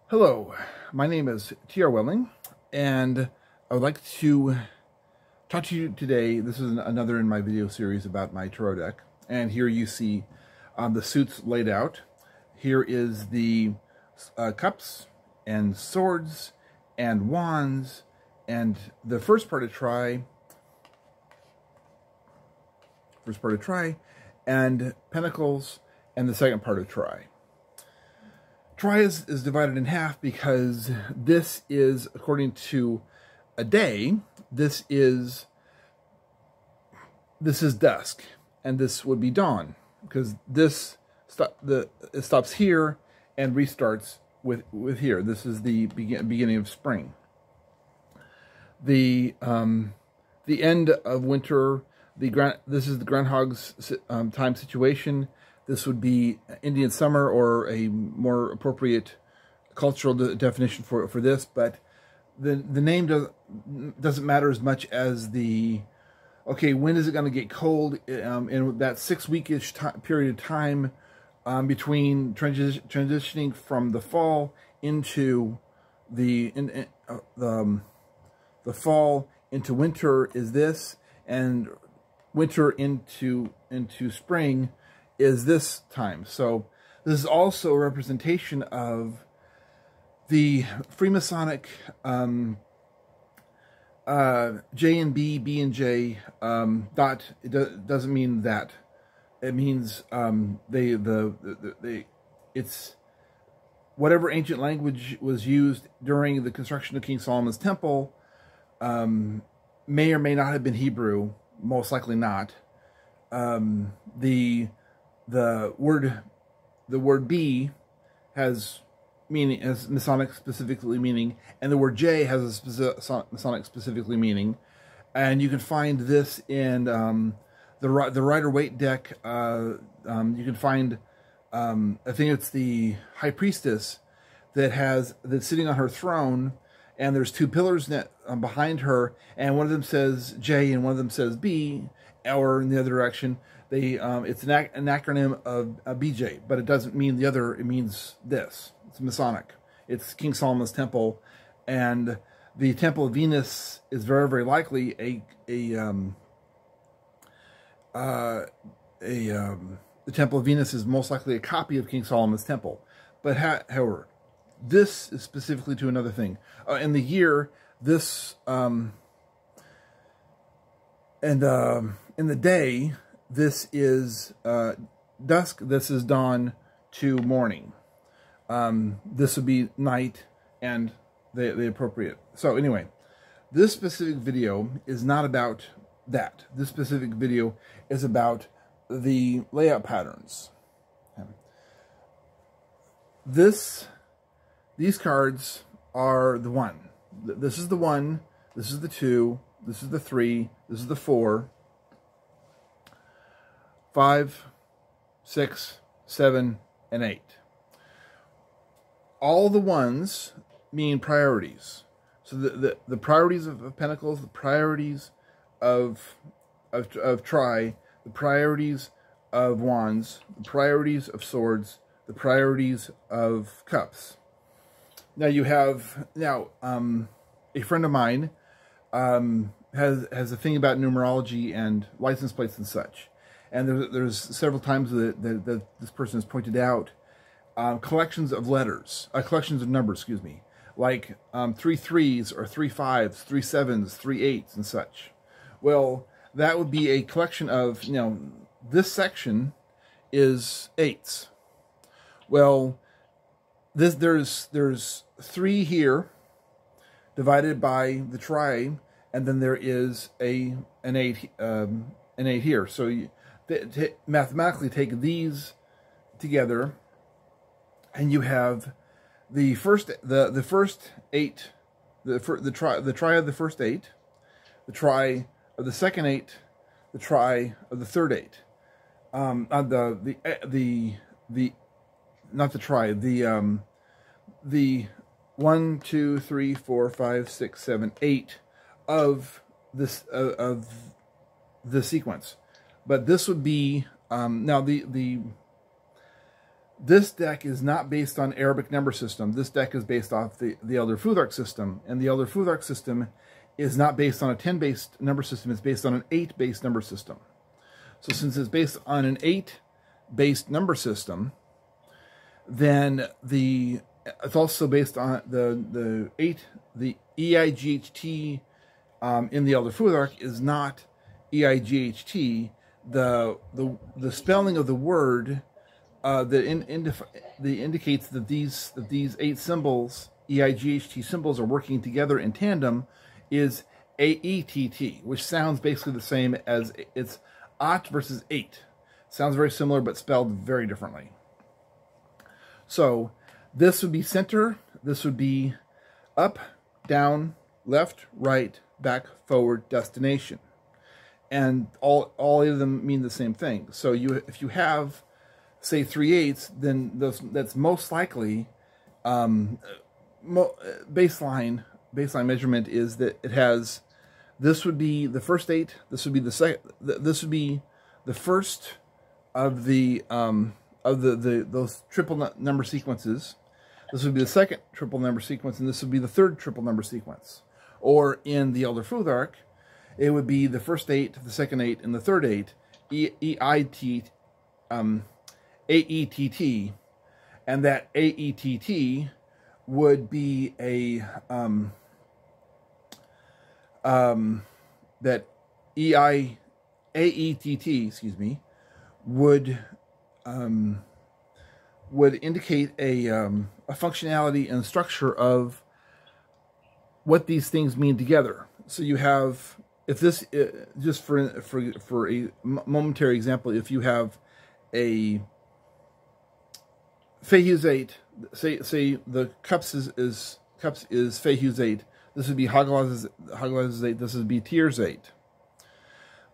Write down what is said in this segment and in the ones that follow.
Hello, my name is T.R. Welling, and I would like to talk to you today. This is another in my video series about my tarot deck, and here you see the suits laid out. Here is the cups and swords and wands, and the first part of try, and pentacles, and the second part of try. Try is divided in half because this is, according to a day, this is dusk, and this would be dawn, because this it stops here and restarts with here. This is the beginning of spring. The end of winter. This is the groundhog's time situation. This would be Indian summer, or a more appropriate cultural definition for this. But the name doesn't matter as much as okay, when is it going to get cold? In that 6-week-ish period of time between transitioning from the fall into the fall into winter is this, and winter into spring is this time. So this is also a representation of the Freemasonic J and B and J dot. It doesn't mean that. It means it's whatever ancient language was used during the construction of King Solomon's temple. May or may not have been Hebrew. Most likely not. The word B has meaning, as Masonic specifically meaning, and the word J has a Masonic specifically meaning, and you can find this in the Rider-Waite deck. You can find I think it's the High Priestess that's sitting on her throne, and there's two pillars behind her, and one of them says J and one of them says B, or in the other direction. It's an acronym of BJ, but it doesn't mean the other. It means this. It's Masonic. It's King Solomon's temple, and the Temple of Venus is very, very likely the Temple of Venus is most likely a copy of King Solomon's temple. But however, this is specifically to another thing. In the year, this in the day, this is dusk, this is dawn to morning. This would be night and the appropriate. So anyway, this specific video is not about that. This specific video is about the layout patterns. These cards are the 1. This is the 1, this is the 2, this is the 3, this is the 4, 5, 6, 7, and 8. All the 1s mean priorities. So the priorities of Pentacles, the priorities of Try, the priorities of Wands, the priorities of Swords, the priorities of Cups. Now you have a friend of mine has a thing about numerology and license plates and such. And there's several times that this person has pointed out collections of letters, collections of numbers, excuse me, like 3 3s or 3 5s, 3 7s, 3 8s, and such. Well, that would be a collection of, this section is 8s. Well, there's 3 here divided by the try, and then there is an 8 here. So you mathematically take these together, and you have the first 8, the try of the first 8, the try of the second 8, the try of the third 8. Not the try, the 1, 2, 3, 4, 5, 6, 7, 8 of this of the sequence. But this would be now This deck is not based on Arabic number system. This deck is based off the Elder Futhark system. And the Elder Futhark system is not based on a 10-based number system. It's based on an 8-based number system. So since it's based on an 8-based number system, then it's also based on the EIGHT in the Elder Futhark is not EIGHT. The spelling of the word that indicates that these 8 symbols, EIGHT symbols, are working together in tandem is AETT, which sounds basically the same as it's At versus 8. Sounds very similar, but spelled very differently. So this would be center, this would be up, down, left, right, back, forward, destination. And all 8 of them mean the same thing. So if you have, say, 3/8, then that's most likely baseline measurement is that it has, this would be the first 8, this would be the second, this would be the first of those triple number sequences. This would be the second triple number sequence, and this would be the third triple number sequence. Or in the Elder Futhark, it would be the first 8, the second 8, and the third 8, AETT, and that AETT would be that AETT, excuse me, would indicate a functionality and structure of what these things mean together. So you have, if this, just for a momentary example, if you have a Fehuz 8, say the cups is Fehuz 8, this would be Hagalaz's 8, this would be Tier's 8.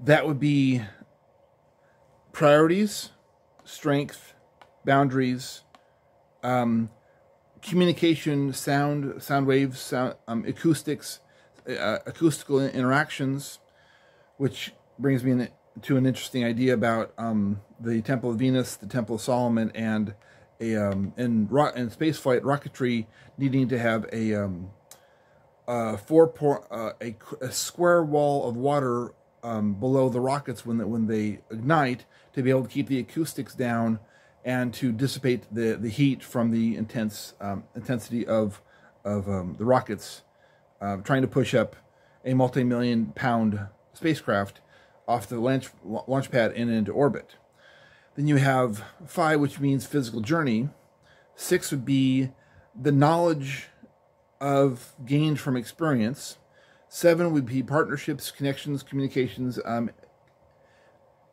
That would be priorities, strength, boundaries, communication, sound waves, acoustics, acoustical interactions, which brings me to an interesting idea about the Temple of Venus, the Temple of Solomon, and in spaceflight rocketry needing to have a square wall of water below the rockets when they ignite, to be able to keep the acoustics down and to dissipate the heat from the intensity of the rockets trying to push up a multi-million-pound spacecraft off the launch pad and into orbit. Then you have 5, which means physical journey. 6 would be the knowledge of gained from experience. 7 would be partnerships, connections, communications,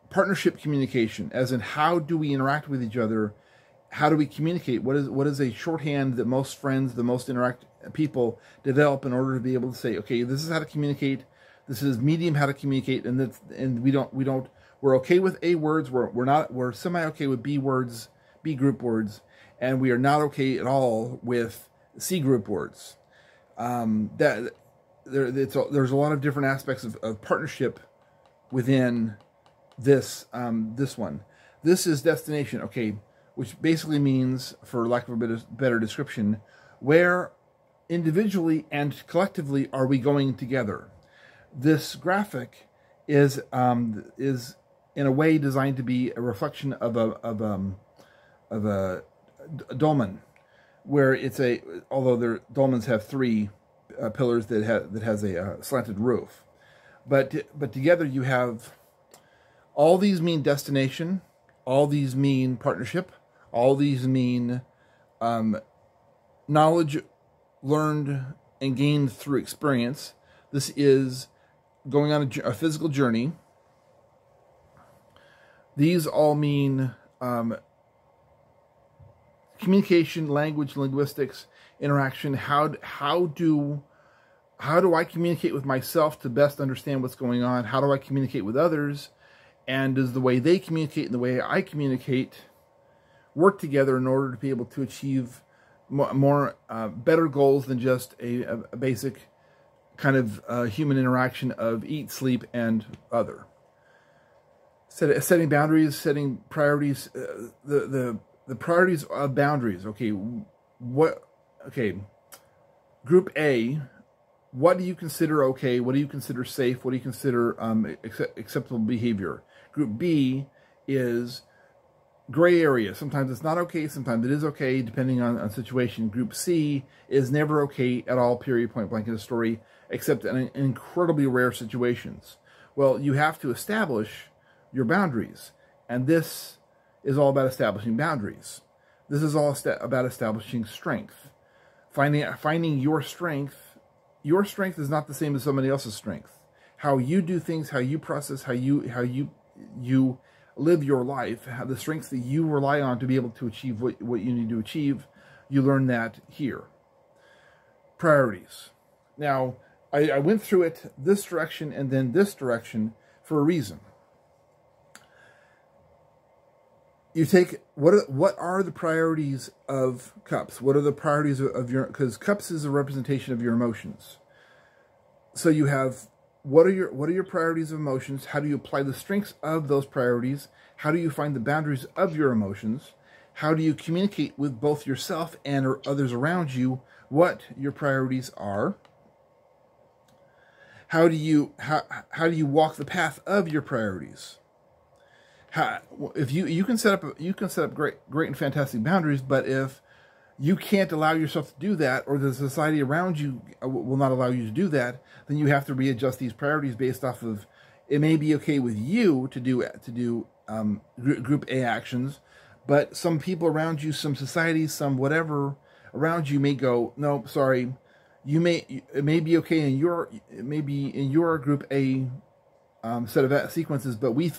partnership communication, as in how do we interact with each other? How do we communicate? What is a shorthand that most friends, the most people develop in order to be able to say, okay, this is how to communicate. This is medium how to communicate, and we're okay with A words. We're semi okay with B words, B group words, and we are not okay at all with C group words. There's a lot of different aspects of partnership within this one. This is destination, okay, which basically means, for lack of a better description, where individually and collectively are we going together. This graphic is in a way designed to be a reflection of a dolmen, where although dolmens have 3 pillars that has a slanted roof, but together you have, all these mean destination, all these mean partnership, all these mean knowledge learned and gained through experience. This is going on a physical journey. These all mean communication, language, linguistics, interaction. How do I communicate with myself to best understand what's going on? How do I communicate with others? And does the way they communicate and the way I communicate work together in order to be able to achieve better goals than just a basic kind of human interaction of eat, sleep, and other? Setting boundaries, setting priorities. The the priorities of boundaries. Okay, okay, Group A, what do you consider okay? What do you consider safe? What do you consider acceptable behavior? Group B is gray area. Sometimes it's not okay, sometimes it is okay, depending on situation. Group C is never okay at all, period, point blank in a story, except in incredibly rare situations. Well, you have to establish your boundaries, and this is all about establishing boundaries. This is all about establishing strength. Finding your strength. Your strength is not the same as somebody else's strength. How you do things, how you process, how you live your life, the strengths that you rely on to be able to achieve what you need to achieve, you learn that here. Priorities. Now, I went through it this direction and then this direction for a reason. You take, what are the priorities of cups? What are the priorities of your, because cups is a representation of your emotions. So you have, what are your priorities of emotions? How do you apply the strengths of those priorities? How do you find the boundaries of your emotions? How do you communicate with both yourself and or others around you what your priorities are? How do you walk the path of your priorities? If you can set up great and fantastic boundaries, but if you can't allow yourself to do that, or the society around you will not allow you to do that, then you have to readjust these priorities based off of, it may be okay with you to do Group A actions, but some people around you, some societies, some whatever around you may go, no, sorry, it may be okay in your Group A set of sequences, but we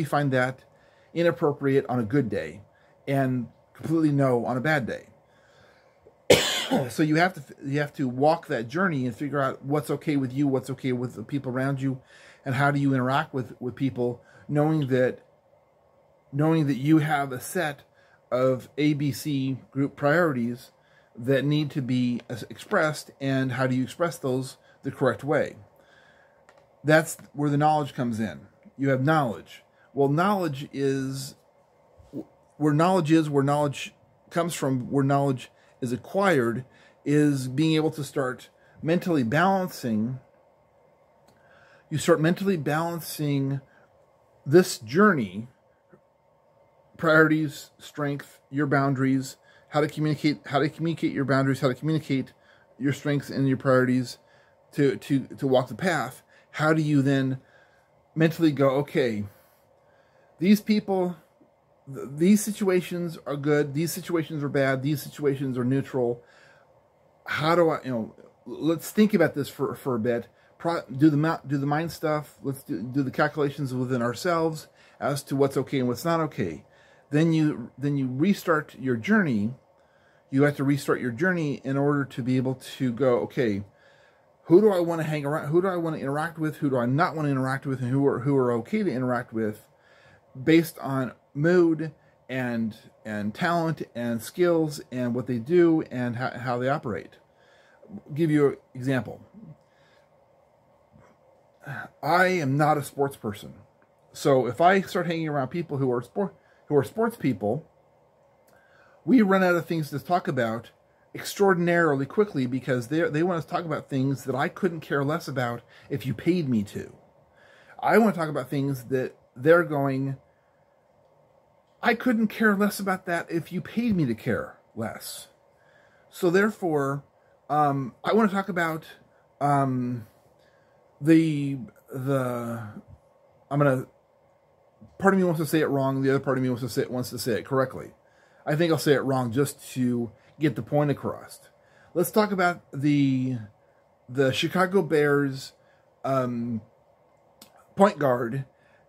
find that inappropriate on a good day and completely no on a bad day. So you have to walk that journey and figure out what's okay with you, what's okay with the people around you, and how do you interact with people, knowing that you have a set of ABC group priorities that need to be expressed, and how do you express those the correct way. That's where the knowledge comes in. You have knowledge. Well, knowledge is where knowledge comes from, where knowledge is acquired, is being able to start mentally balancing. You start mentally balancing this journey, priorities, strength, your boundaries, how to communicate your boundaries, how to communicate your strengths and your priorities to walk the path. How do you then mentally go, okay, these people, these situations are good, these situations are bad, these situations are neutral. How do I, let's think about this for a bit. Do the mind stuff. Let's do the calculations within ourselves as to what's okay and what's not okay. Then you restart your journey. You have to restart your journey in order to be able to go, okay, who do I want to hang around? Who do I want to interact with? Who do I not want to interact with? And who are okay to interact with, based on mood and talent and skills and what they do and how they operate. I'll give you an example. I am not a sports person, so if I start hanging around people who are sports people, we run out of things to talk about extraordinarily quickly, because they want to talk about things that I couldn't care less about if you paid me to. I want to talk about things that they're going, I couldn't care less about that if you paid me to care less. So therefore, I want to talk about part of me wants to say it wrong, the other part of me wants to say it correctly. I think I'll say it wrong just to get the point across. Let's talk about the Chicago Bears point guard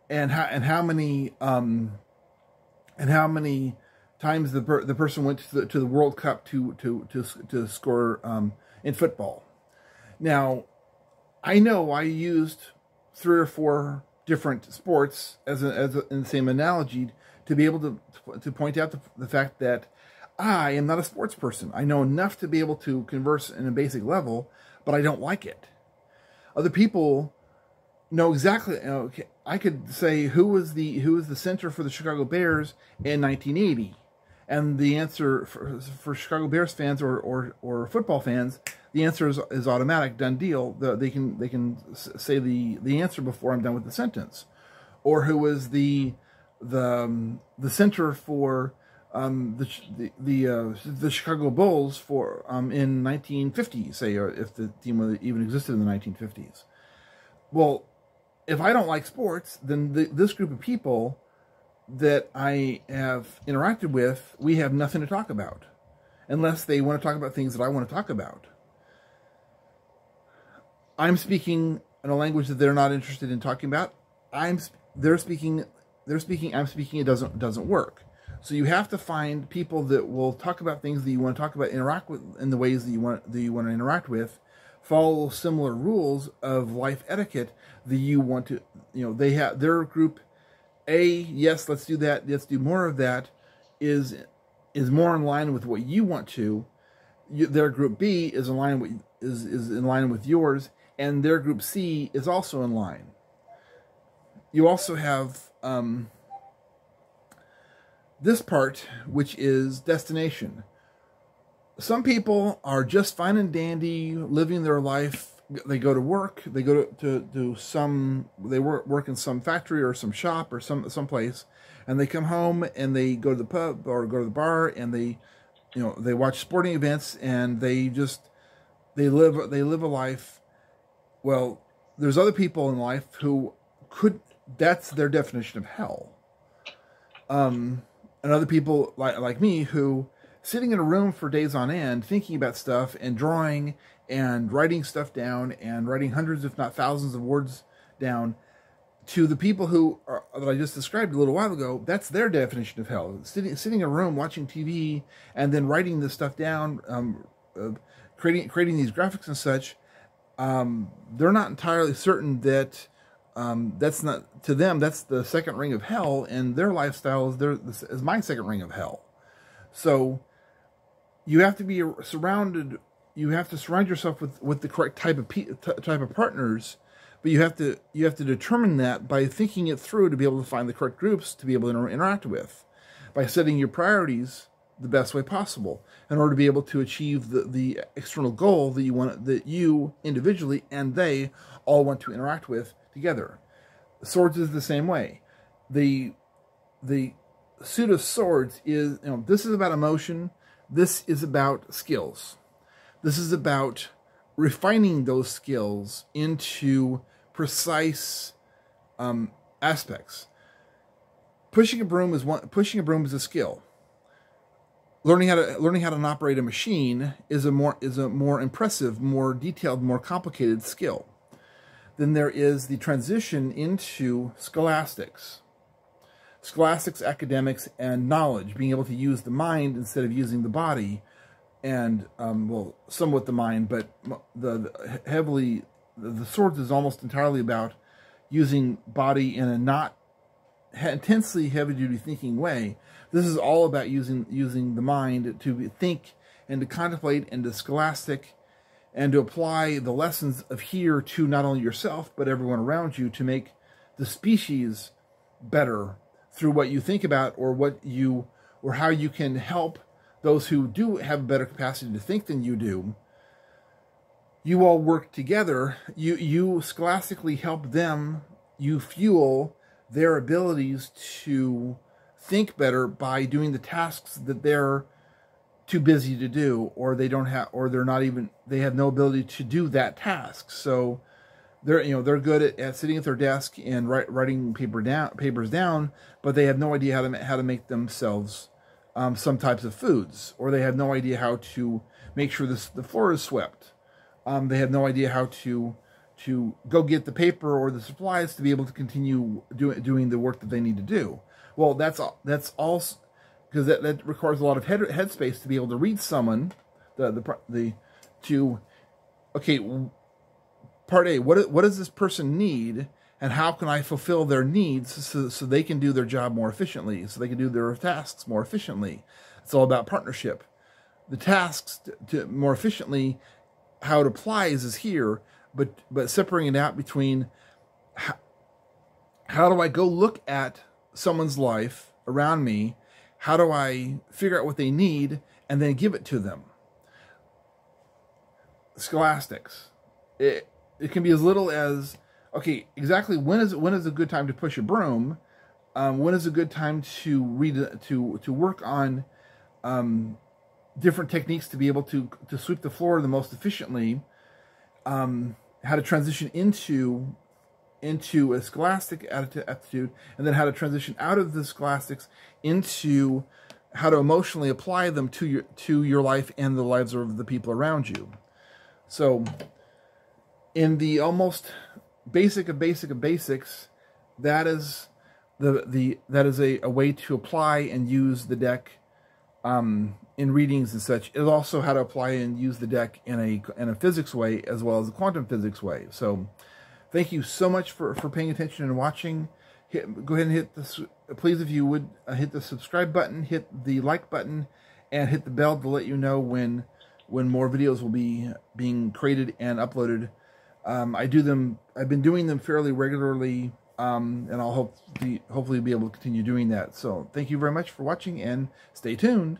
and how many times the person went to the World Cup to score in football. Now, I know I used 3 or 4 different sports in the same analogy to be able to point out the fact that I am not a sports person. I know enough to be able to converse in a basic level, but I don't like it. Other people know exactly. Okay, I could say who was the center for the Chicago Bears in 1980, And the answer for Chicago Bears fans or football fans, the answer is automatic, done deal. They can say the answer before I'm done with the sentence. Or who was the center for the Chicago Bulls for in 1950, say, or if the team even existed in the 1950s. Well, if I don't like sports, then this group of people that I have interacted with, we have nothing to talk about, unless they want to talk about things that I want to talk about. I'm speaking in a language that they're not interested in talking about. They're speaking. I'm speaking. It doesn't work. So you have to find people that will talk about things that you want to talk about, interact with in the ways that you want to interact with, follow similar rules of life etiquette that you want to. They have their group A. Yes, let's do that. Let's do more of that. Is more in line with what you want to. Their group B is in line with is in line with yours, and their group C is also in line. You also have this part, which is destination. Some people are just fine and dandy, living their life. They go to work. They go to some. They work in some factory or some shop or some place, and they come home and they go to the pub or go to the bar, and they watch sporting events, and they live a life. Well, there's other people in life who that's their definition of hell. And other people like me who sitting in a room for days on end, thinking about stuff and drawing and writing stuff down and writing hundreds, if not thousands of words down, to the people that I just described a little while ago, that's their definition of hell. Sitting in a room watching TV and then writing this stuff down, creating these graphics and such. They're not entirely certain that that's not, to them, that's the second ring of hell, and their lifestyle is my second ring of hell. So you have to be surrounded. You have to surround yourself with the correct type of partners, but you have to determine that by thinking it through to be able to find the correct groups to be able to interact with, by setting your priorities the best way possible in order to be able to achieve the external goal that you individually and they all want to interact with together. Swords is the same way. The suit of swords is, this is about emotion. This is about skills. This is about refining those skills into precise aspects. Pushing a broom is a skill. Learning how to operate a machine is a more impressive, more detailed, more complicated skill. Then there is the transition into scholastics. Scholastics, academics, and knowledge, being able to use the mind instead of using the body, and somewhat the mind, but the swords is almost entirely about using body in a not intensely heavy-duty thinking way. This is all about using the mind to think and to contemplate and to scholastic and to apply the lessons of here to not only yourself but everyone around you to make the species better through what you think about or how you can help those who do have a better capacity to think than you do. You all work together. You scholastically help them. You fuel their abilities to think better by doing the tasks that they're too busy to do, or they don't have, or they have no ability to do that task. So they're good at sitting at their desk and writing papers down, but they have no idea how to make themselves some types of foods, or they have no idea how to make sure the floor is swept. They have no idea how to go get the paper or the supplies to be able to continue doing the work that they need to do. Well, that's all because that requires a lot of headspace to be able to read someone okay, part A, what does this person need, and how can I fulfill their needs so they can do their job more efficiently, so they can do their tasks more efficiently. It's all about partnership. The tasks to more efficiently, how it applies is here, but separating it out between how do I go look at someone's life around me, How do I figure out what they need and then give it to them? Scholastics. It can be as little as, okay, exactly when is a good time to push a broom? When is a good time to work on different techniques to be able to sweep the floor the most efficiently? How to transition into a scholastic attitude, and then how to transition out of the scholastics into how to emotionally apply them to your life and the lives of the people around you. So, in the almost basic of basics, that is a way to apply and use the deck in readings and such. It's also how to apply and use the deck in a physics way as well as a quantum physics way. So, thank you so much for paying attention and watching. Go ahead and hit this. Please, if you would, hit the subscribe button, hit the like button, and hit the bell to let you know when more videos will be being created and uploaded. I've been doing them fairly regularly, and I'll hopefully be able to continue doing that. So thank you very much for watching, and stay tuned.